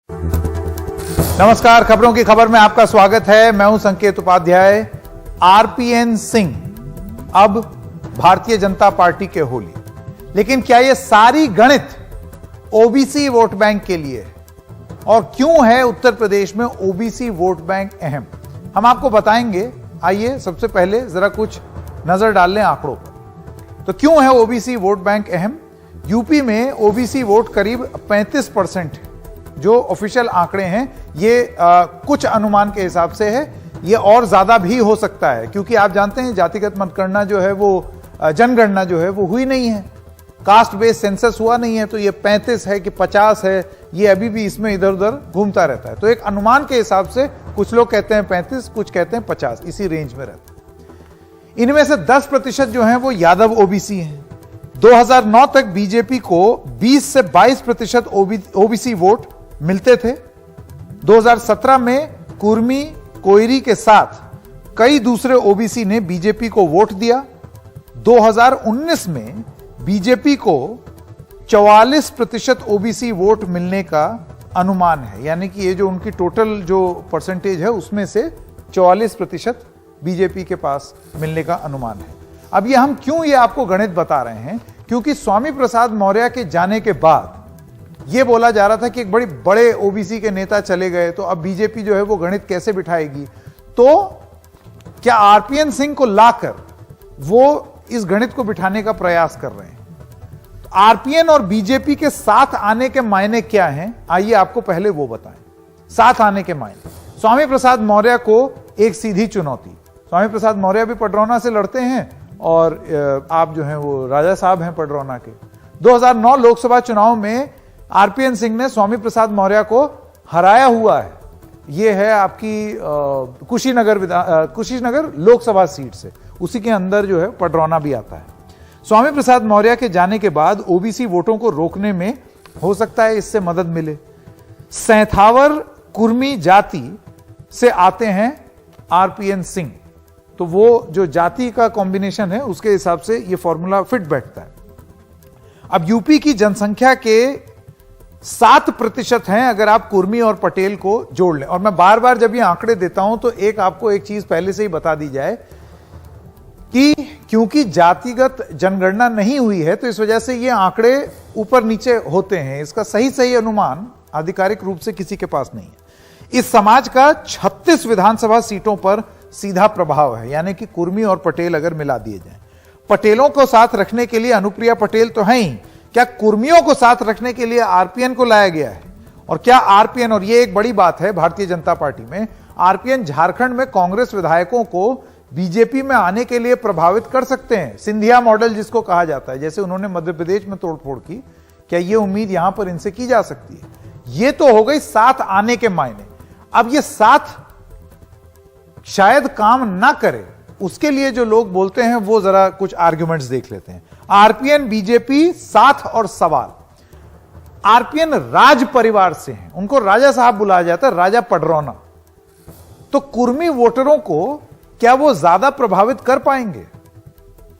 नमस्कार, खबरों की खबर में आपका स्वागत है। मैं हूं संकेत उपाध्याय। आरपीएन सिंह अब भारतीय जनता पार्टी के होली, लेकिन क्या यह सारी गणित ओबीसी वोट बैंक के लिए है? और क्यों है उत्तर प्रदेश में ओबीसी वोट बैंक अहम, हम आपको बताएंगे। आइए सबसे पहले जरा कुछ नजर डाल लें आंकड़ों पर। तो क्यों है ओबीसी वोट बैंक अहम? यूपी में ओबीसी वोट करीब 35% है, जो ऑफिशियल आंकड़े हैं। ये कुछ अनुमान के हिसाब से है, ये और ज्यादा भी हो सकता है, क्योंकि आप जानते हैं जातिगत मतगणना जो है वो जनगणना जो है वो हुई नहीं है, कास्ट बेस्ड सेंसस हुआ नहीं है। तो ये 35 है कि 50 है, ये अभी भी इसमें इधर उधर घूमता रहता है। तो एक अनुमान के हिसाब से कुछ लोग कहते हैं 35, कुछ कहते हैं 50, इसी रेंज में रहता है। इनमें से 10% जो है वो यादव ओबीसी हैं। 2009 तक बीजेपी को 20 से 22% ओबीसी वोट मिलते थे। 2017 में कुर्मी, कोयरी के साथ कई दूसरे ओबीसी ने बीजेपी को वोट दिया। 2019 में बीजेपी को 44% ओबीसी वोट मिलने का अनुमान है, यानी कि ये जो उनकी टोटल जो परसेंटेज है उसमें से 44% बीजेपी के पास मिलने का अनुमान है। अब ये हम क्यों ये आपको गणित बता रहे हैं? क्योंकि स्वामी प्रसाद मौर्य के जाने के बाद ये बोला जा रहा था कि एक बड़े ओबीसी के नेता चले गए, तो अब बीजेपी जो है वो गणित कैसे बिठाएगी। तो क्या आरपीएन सिंह को लाकर वो इस गणित को बिठाने का प्रयास कर रहे हैं? तो आरपीएन और बीजेपी के साथ आने के मायने क्या हैं, आइए आपको पहले वो बताएं। साथ आने के मायने, स्वामी प्रसाद मौर्य को एक सीधी चुनौती। स्वामी प्रसाद मौर्य भी पडरौना से लड़ते हैं और आप जो हैं वो राजा साहब हैं पडरौना के। 2009 लोकसभा चुनाव में आरपीएन सिंह ने स्वामी प्रसाद मौर्य को हराया हुआ है। यह है आपकी कुशीनगर लोकसभा सीट से, उसी के अंदर जो है पडरौना भी आता है। स्वामी प्रसाद मौर्य के जाने के बाद ओबीसी वोटों को रोकने में हो सकता है इससे मदद मिले। सैंथावर कुर्मी जाति से आते हैं आरपीएन सिंह, तो वो जो जाति का कॉम्बिनेशन है उसके हिसाब से ये फॉर्मूला फिट बैठता है। अब यूपी की जनसंख्या के 7% हैं अगर आप कुर्मी और पटेल को जोड़ लें। और मैं बार बार जब ये आंकड़े देता हूं तो आपको एक चीज पहले से ही बता दी जाए कि क्योंकि जातिगत जनगणना नहीं हुई है तो इस वजह से ये आंकड़े ऊपर नीचे होते हैं। इसका सही अनुमान आधिकारिक रूप से किसी के पास नहीं है। इस समाज का 36 विधानसभा सीटों पर सीधा प्रभाव है, यानी कि कुर्मी और पटेल अगर मिला दिए जाएं। पटेलों को साथ रखने के लिए अनुप्रिया पटेल तो है ही, क्या कुर्मियों को साथ रखने के लिए आरपीएन को लाया गया है? और क्या आरपीएन, और यह एक बड़ी बात है भारतीय जनता पार्टी में, आरपीएन झारखंड में कांग्रेस विधायकों को बीजेपी में आने के लिए प्रभावित कर सकते हैं? सिंधिया मॉडल जिसको कहा जाता है, जैसे उन्होंने मध्य प्रदेश में तोड़फोड़ की, क्या यह उम्मीद यहां पर इनसे की जा सकती है? यह तो हो गई साथ आने के मायने। अब यह साथ शायद काम ना करे, उसके लिए जो लोग बोलते हैं वो जरा कुछ आर्ग्यूमेंट्स देख लेते हैं। आरपीएन बीजेपी साथ और सवाल। आरपीएन राज परिवार से हैं, उनको राजा साहब बुलाया जाता है, राजा पडरौना। तो कुर्मी वोटरों को क्या वो ज्यादा प्रभावित कर पाएंगे?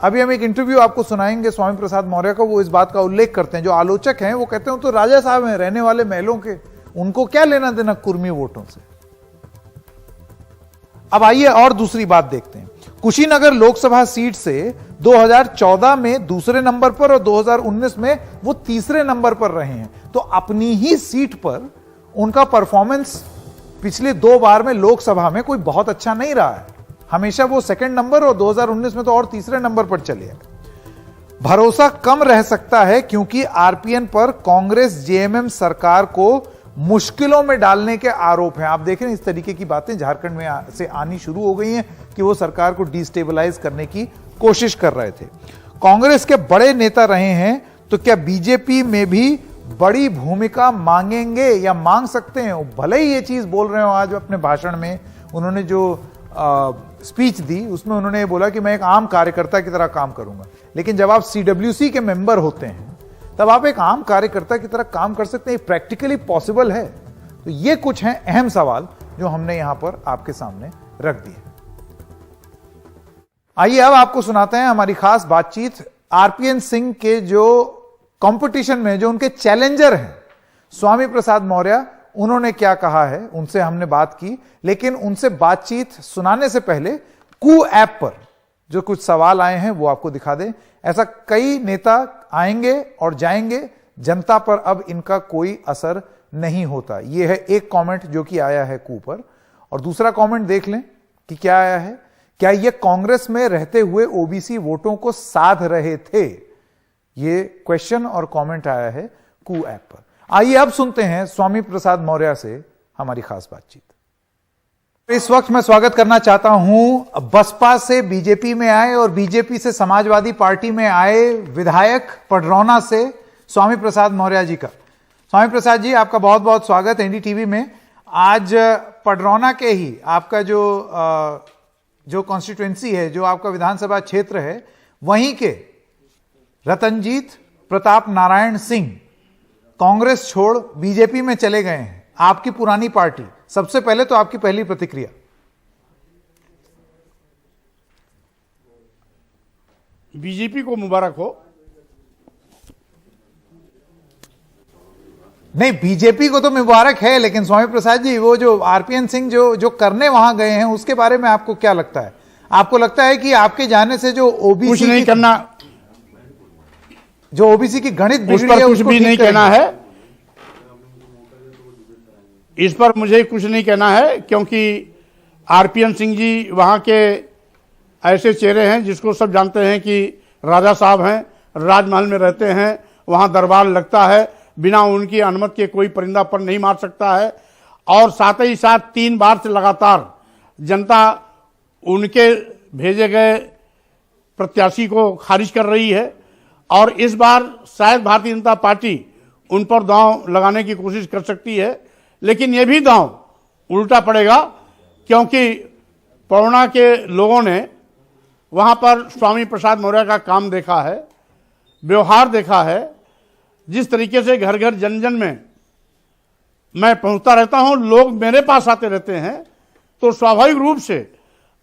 अभी हम एक इंटरव्यू आपको सुनाएंगे स्वामी प्रसाद मौर्य का, वो इस बात का उल्लेख करते हैं। जो आलोचक हैं वो कहते हैं तो राजा साहब हैं, रहने वाले महलों के, उनको क्या लेना देना कुर्मी वोटों से। अब आइए और दूसरी बात देखते हैं। कुशीनगर लोकसभा सीट से 2014 में दूसरे नंबर पर और 2019 में वो तीसरे नंबर पर रहे हैं। तो अपनी ही सीट पर उनका परफॉर्मेंस पिछले 2 बार में लोकसभा में कोई बहुत अच्छा नहीं रहा है। हमेशा वो सेकंड नंबर और 2019 में तो और तीसरे नंबर पर चले गए। भरोसा कम रह सकता है क्योंकि आरपीएन पर कांग्रेस जेएमएम सरकार को मुश्किलों में डालने के आरोप हैं। आप देख रहे हैं इस तरीके की बातें झारखंड में से आनी शुरू हो गई हैं कि वो सरकार को डिस्टेबलाइज करने की कोशिश कर रहे थे। कांग्रेस के बड़े नेता रहे हैं, तो क्या बीजेपी में भी बड़ी भूमिका मांगेंगे या मांग सकते हैं? भले ही ये चीज बोल रहे हो, आज अपने भाषण में उन्होंने जो स्पीच दी उसमें उन्होंने बोला कि मैं एक आम कार्यकर्ता की तरह काम करूंगा, लेकिन जब आप सीडब्ल्यूसी के मेंबर होते हैं तब आप एक आम कार्यकर्ता की तरह काम कर सकते हैं। प्रैक्टिकली पॉसिबल है? तो ये कुछ हैं अहम सवाल जो हमने यहां पर आपके सामने रख दिए। आइए अब आपको सुनाते हैं हमारी खास बातचीत आरपीएन सिंह के जो कंपटीशन में जो उनके चैलेंजर हैं स्वामी प्रसाद मौर्य, उन्होंने क्या कहा है, उनसे हमने बात की, लेकिन उनसे बातचीत सुनाने से पहले कू ऐप पर जो कुछ सवाल आए हैं वो आपको दिखा दें। ऐसा कई नेता आएंगे और जाएंगे, जनता पर अब इनका कोई असर नहीं होता। यह है एक कमेंट जो कि आया है कू पर। और दूसरा कमेंट देख लें कि क्या आया है। क्या ये कांग्रेस में रहते हुए ओबीसी वोटों को साध रहे थे? ये क्वेश्चन और कमेंट आया है कू ऐप पर। आइए अब सुनते हैं स्वामी प्रसाद मौर्य से हमारी खास बातचीत। इस वक्त मैं स्वागत करना चाहता हूं बसपा से बीजेपी में आए और बीजेपी से समाजवादी पार्टी में आए विधायक पडरौना से स्वामी प्रसाद मौर्य जी का। स्वामी प्रसाद जी, आपका बहुत बहुत स्वागत एनडीटीवी में। आज पडरौना के ही आपका जो कॉन्स्टिट्यूएंसी है, जो आपका विधानसभा क्षेत्र है, वहीं के रतनजीत प्रताप नारायण सिंह कांग्रेस छोड़ बीजेपी में चले गए हैं, आपकी पुरानी पार्टी। सबसे पहले तो आपकी पहली प्रतिक्रिया। बीजेपी को मुबारक हो। नहीं, बीजेपी को तो मुबारक है, लेकिन स्वामी प्रसाद जी वो जो आरपीएन सिंह जो करने वहां गए हैं उसके बारे में आपको क्या लगता है? आपको लगता है कि आपके जाने से जो ओबीसी कुछ नहीं करना, जो ओबीसी की गणित उस पर कुछ भी नहीं कहना है, इस पर मुझे कुछ नहीं कहना है, क्योंकि आरपीएन सिंह जी वहां के ऐसे चेहरे हैं जिसको सब जानते हैं कि राजा साहब हैं, राजमहल में रहते हैं, वहां दरबार लगता है, बिना उनकी अनुमति के कोई परिंदा पर नहीं मार सकता है। और साथ ही साथ 3 बार से लगातार जनता उनके भेजे गए प्रत्याशी को खारिज कर रही है और इस बार शायद भारतीय जनता पार्टी उन पर दांव लगाने की कोशिश कर सकती है, लेकिन यह भी दांव उल्टा पड़ेगा, क्योंकि पडरौना के लोगों ने वहां पर स्वामी प्रसाद मौर्य का काम देखा है, व्यवहार देखा है। जिस तरीके से घर घर जन जन में मैं पहुंचता रहता हूं, लोग मेरे पास आते रहते हैं, तो स्वाभाविक रूप से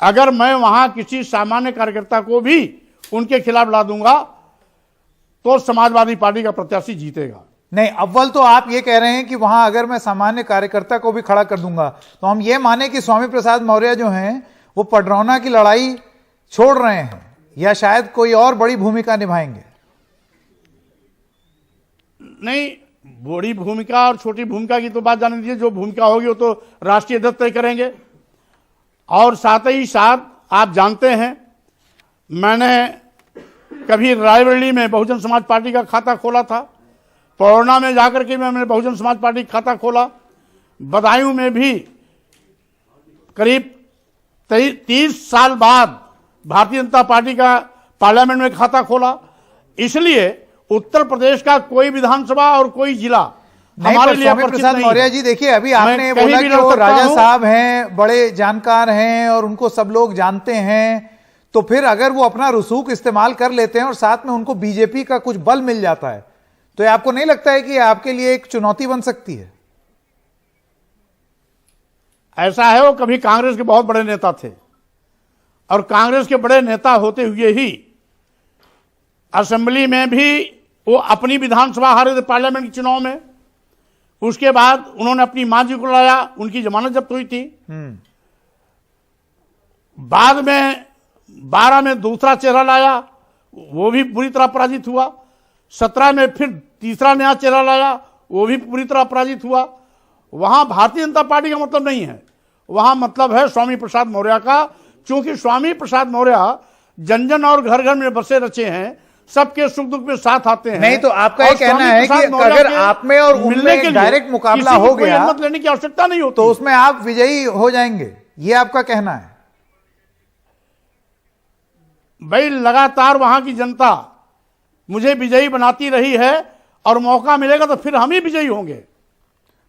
अगर मैं वहां किसी सामान्य कार्यकर्ता को भी उनके खिलाफ ला दूंगा तो समाजवादी पार्टी का प्रत्याशी जीतेगा। नहीं, अव्वल तो आप ये कह रहे हैं कि वहां अगर मैं सामान्य कार्यकर्ता को भी खड़ा कर दूंगा तो हम ये माने कि स्वामी प्रसाद मौर्य जो हैं वो पडरौना की लड़ाई छोड़ रहे हैं या शायद कोई और बड़ी भूमिका निभाएंगे? नहीं, बड़ी भूमिका और छोटी भूमिका की तो बात जाने दीजिए, जो भूमिका होगी वो तो राष्ट्रीय अध्यक्ष तय करेंगे। और साथ ही साथ आप जानते हैं, मैंने कभी रायबरेली में बहुजन समाज पार्टी का खाता खोला था, पडरौना में जाकर के मैंने बहुजन समाज पार्टी का खाता खोला, बदायूं में भी करीब 30 साल बाद भारतीय जनता पार्टी का पार्लियामेंट में खाता खोला। इसलिए उत्तर प्रदेश का कोई विधानसभा और कोई जिला हमारे लिए स्वामी प्रसाद मौर्य जी, देखिए अभी आपने बोला कि वो राजा साहब हैं, बड़े जानकार हैं और उनको सब लोग जानते हैं, तो फिर अगर वो अपना रसूख इस्तेमाल कर लेते हैं और साथ में उनको बीजेपी का कुछ बल मिल जाता है, तो ये आपको नहीं लगता है कि आपके लिए एक चुनौती बन सकती है? ऐसा है, वो कभी कांग्रेस के बहुत बड़े नेता थे और कांग्रेस के बड़े नेता होते हुए ही असेंबली में भी वो अपनी विधानसभा हारे थे पार्लियामेंट के चुनाव में। उसके बाद उन्होंने अपनी मां जी को लाया, उनकी जमानत जब्त हुई थी। बाद में 12 में दूसरा चेहरा लाया, वो भी पूरी तरह पराजित हुआ। 17 में फिर तीसरा नया चेहरा लाया, वो भी पूरी तरह पराजित हुआ। वहां भारतीय जनता पार्टी का मतलब नहीं है, वहां मतलब है स्वामी प्रसाद मौर्य का, क्योंकि स्वामी प्रसाद मौर्य जन जन और घर घर में बसे रचे हैं, सबके सुख दुख में साथ आते हैं। नहीं तो आपका ये कहना है कि अगर आप में और उनमें डायरेक्ट मुकाबला हो गया, मत लेने की आवश्यकता नहीं होती, तो उसमें आप विजयी हो जाएंगे, ये आपका कहना है? भाई, लगातार वहां की जनता मुझे विजयी बनाती रही है और मौका मिलेगा तो फिर हम ही विजयी होंगे।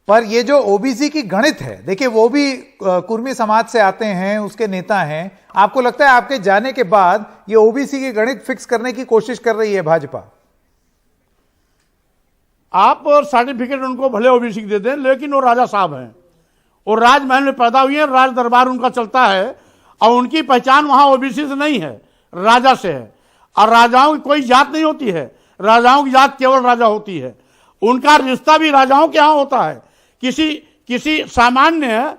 पर ये जो ओबीसी की गणित है, देखिए वो भी कुर्मी समाज से आते हैं, उसके नेता हैं। आपको लगता है आपके जाने के बाद ये ओबीसी की गणित फिक्स करने की कोशिश कर रही है भाजपा? आप सर्टिफिकेट उनको भले ओबीसी दे दें, लेकिन वो राजा साहब हैं, वो राजमहल में पैदा हुए हैं, राज दरबार उनका चलता है और उनकी पहचान वहां ओबीसी से नहीं है, राजा से है। और राजाओं की कोई जात नहीं होती है, राजाओं की जात केवल राजा होती है। उनका रिश्ता भी राजाओं के यहां होता है, किसी सामान्य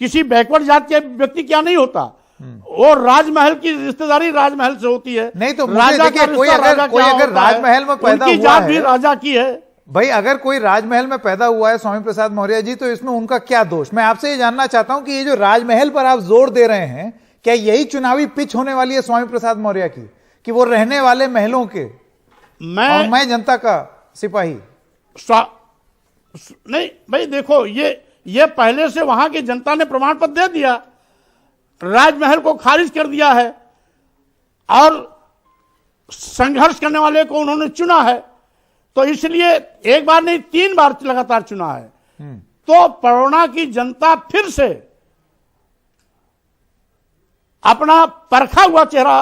किसी बैकवर्ड जात के व्यक्ति क्या नहीं होता। वो राजमहल की रिश्तेदारी राजमहल से होती है। नहीं तो मुझे देखिए, कोई अगर राजमहल में पैदा हुआ जात भी राजा की है भाई, अगर कोई राजमहल में पैदा हुआ है स्वामी प्रसाद मौर्य जी, तो इसमें उनका क्या दोष? मैं आपसे ये जानना चाहता हूं कि ये जो राजमहल पर आप जोर दे रहे हैं, क्या यही चुनावी पिच होने वाली है स्वामी प्रसाद मौर्य की, कि वो रहने वाले महलों के और मैं जनता का सिपाही? नहीं भाई, देखो ये पहले से वहां की जनता ने प्रमाण पत्र दे दिया, राजमहल को खारिज कर दिया है और संघर्ष करने वाले को उन्होंने चुना है। तो इसलिए एक बार नहीं 3 बार लगातार चुना है। तो परोना की जनता फिर से अपना परखा हुआ चेहरा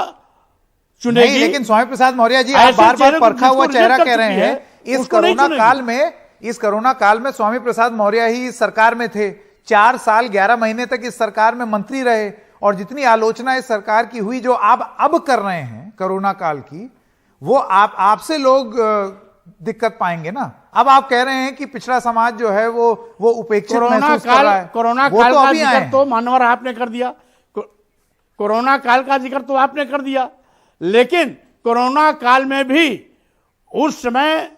चुनेगी। नहीं, लेकिन स्वामी प्रसाद मौर्य जी, आप बार बार परखा हुआ चेहरा कह रहे हैं। इस कोरोना काल में स्वामी प्रसाद मौर्य ही इस सरकार में थे, 4 साल 11 महीने तक इस सरकार में मंत्री रहे, और जितनी आलोचना इस सरकार की हुई जो आप अब कर रहे हैं कोरोना काल की, वो आपसे लोग दिक्कत पाएंगे ना। अब आप कह रहे हैं कि पिछड़ा समाज जो है वो उपेक्षित महसूस कर रहा है। कोरोना काल का जिक्र तो मानवर आपने कर दिया, कोरोना काल का जिक्र तो आपने कर दिया, लेकिन कोरोना काल में भी उस समय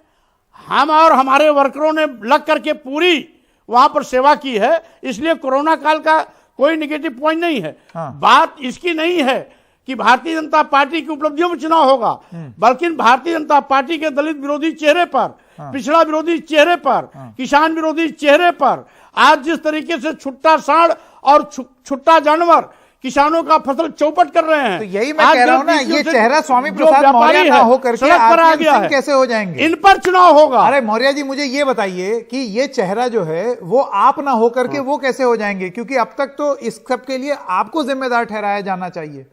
हम और हमारे वर्करों ने लग करके पूरी वहां पर सेवा की है, इसलिए कोरोना काल का कोई नेगेटिव पॉइंट नहीं है। बात इसकी नहीं है कि भारतीय जनता पार्टी की उपलब्धियों में चुनाव होगा, बल्कि भारतीय जनता पार्टी के दलित विरोधी चेहरे पर, पिछड़ा विरोधी चेहरे पर, किसान विरोधी चेहरे पर आज जिस तरीके से छुट्टा सांड और छुट्टा जानवर किसानों का फसल चौपट कर रहे हैं, तो यही मैं कह रहा हूं ना, ये चेहरा स्वामी प्रसाद मौर्य ना होकर के आरपीएन सिंह कैसे हो जाएंगे? इन पर चुनाव होगा। अरे मौर्य जी, मुझे ये बताइए कि ये चेहरा जो है वो आप ना होकर के वो कैसे हो जाएंगे? क्योंकि अब तक तो इस सब के लिए आपको जिम्मेदार ठहराया जाना चाहिए।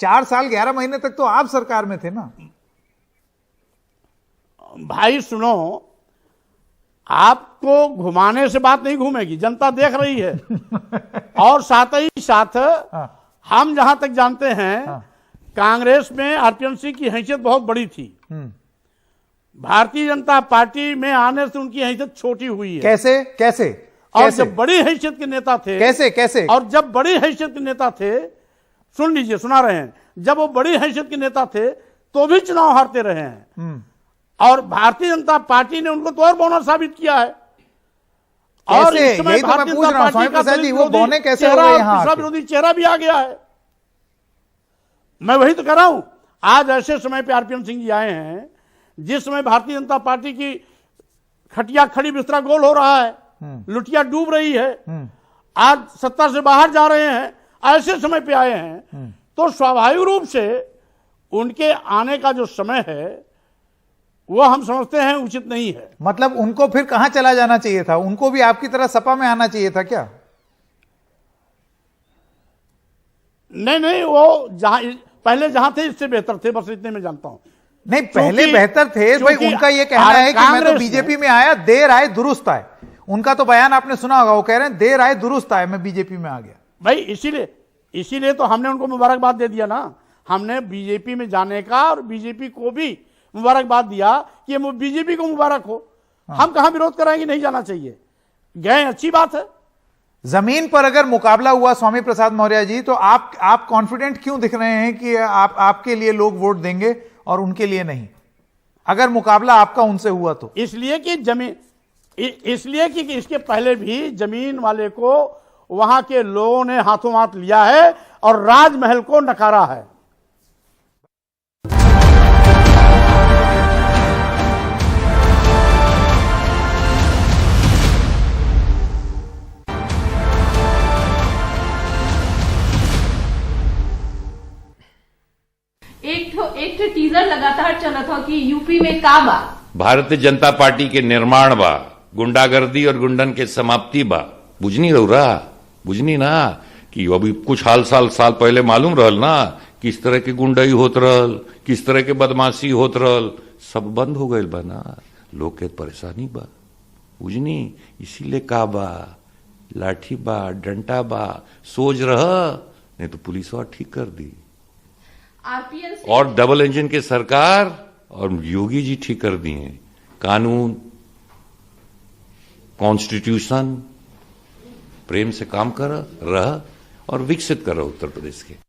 4 साल 11 महीने तक तो आप सरकार में थे ना। भाई सुनो, आपको घुमाने से बात नहीं घूमेगी, जनता देख रही है। और साथ ही साथ हम जहां तक जानते हैं, कांग्रेस में आरपीएन सिंह की हैसियत बहुत बड़ी थी, भारतीय जनता पार्टी में आने से उनकी हैसियत छोटी हुई है। कैसे कैसे? और जब बड़ी हैसियत के नेता थे, कैसे? और जब बड़ी हैसियत के नेता थे, सुन लीजिए, सुना रहे हैं, जब वो बड़ी हैसियत के नेता थे तो भी चुनाव हारते रहे हैं, और भारतीय जनता पार्टी ने उनको तो और बौना साबित किया है। और इस समय भारतीय जनता पार्टी का विरोधी चेहरा भी आ गया है। मैं वही तो कह रहा हूं, आज ऐसे समय पे आरपीएन सिंह जी आए हैं जिस समय भारतीय जनता पार्टी की खटिया खड़ी बिस्तरा गोल हो रहा है, लुटिया डूब रही है, आज सत्ता से बाहर जा रहे हैं, ऐसे समय पे आए हैं, तो स्वाभाविक रूप से उनके आने का जो समय है वो हम समझते हैं उचित नहीं है। मतलब उनको फिर कहां चला जाना चाहिए था? उनको भी आपकी तरह सपा में आना चाहिए था क्या? नहीं, वो पहले जहां थे इससे बेहतर थे, बस इतने में जानता हूं। नहीं, पहले बेहतर थे भाई, उनका ये कहना है कि मैं तो बीजेपी में आया, देर आए दुरुस्त आए। उनका तो बयान आपने सुना होगा, वो कह रहे हैं देर आए दुरुस्त आए, मैं बीजेपी में आ गया। भाई इसीलिए तो हमने उनको मुबारकबाद दे दिया ना। हमने बीजेपी में जाने का और बीजेपी को भी मुबारकबाद दिया कि बीजेपी को मुबारक हो। हम कहां विरोध कराएंगे, नहीं जाना चाहिए, गए, अच्छी बात है। जमीन पर अगर मुकाबला हुआ स्वामी प्रसाद मौर्य जी, तो आप कॉन्फिडेंट क्यों दिख रहे हैं कि आपके लिए लोग वोट देंगे और उनके लिए नहीं, अगर मुकाबला आपका उनसे हुआ तो? इसलिए कि इसके पहले भी जमीन वाले को वहां के लोगों ने हाथों हाथ लिया है और राजमहल को नकारा है। एक टीजर लगातार चला था कि यूपी में का बा भारतीय जनता पार्टी के निर्माण बा, गुंडागर्दी और गुंडन के समाप्ति बा। बुझनी बुझनी ना कि अभी कुछ साल पहले मालूम रहल ना किस तरह के गुंडाई होत रहल, किस तरह के बदमाशी होत रहल, सब बंद हो गए बा ना, लोग के परेशानी बा। बुझनी, इसीलिए का बा, लाठी बा, डंटा बा, सोच रह, नहीं तो पुलिस और ठीक कर दी। और डबल इंजन के सरकार और योगी जी ठीक कर दिए कानून। कॉन्स्टिट्यूशन प्रेम से काम कर रह और विकसित कर उत्तर प्रदेश के।